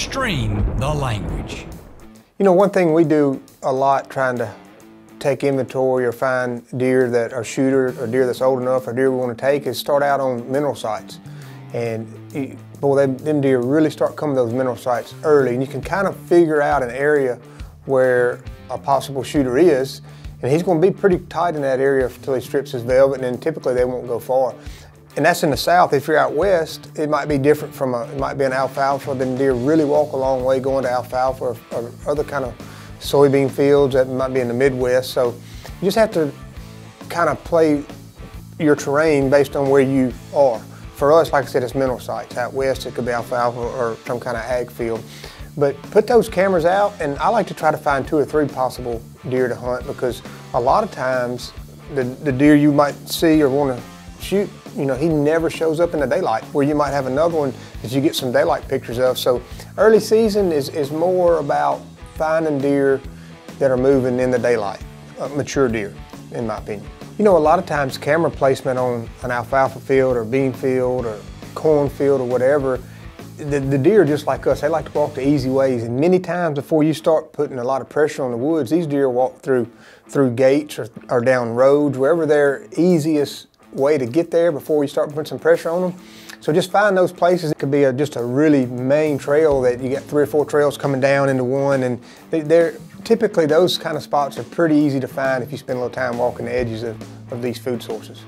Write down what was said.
Stream the language. You know, one thing we do a lot trying to take inventory or find deer that are shooters or deer that's old enough or deer we want to take is start out on mineral sites. And boy, them deer really start coming to those mineral sites early, and you can kind of figure out an area where a possible shooter is, and he's going to be pretty tight in that area until he strips his velvet, and then typically they won't go far. And that's in the south. If you're out west, it might be different from it might be an alfalfa, then deer really walk a long way going to alfalfa or other kind of soybean fields that might be in the Midwest. So you just have to kind of play your terrain based on where you are. For us, like I said, it's mineral sites. Out west, it could be alfalfa or some kind of ag field. But put those cameras out, and I like to try to find 2 or 3 possible deer to hunt, because a lot of times the deer you might see or want to shoot, you know, he never shows up in the daylight, where you might have another one that you get some daylight pictures of. So early season is more about finding deer that are moving in the daylight, mature deer, in my opinion. You know, a lot of times camera placement on an alfalfa field or bean field or corn field or whatever, the deer, just like us, they like to walk the easy ways. And many times before you start putting a lot of pressure on the woods, these deer walk through gates or down roads, wherever their easiest way to get there before you start putting some pressure on them. So just find those places. It could be just a really main trail that you got 3 or 4 trails coming down into one, and they're typically those kind of spots are pretty easy to find if you spend a little time walking the edges of these food sources.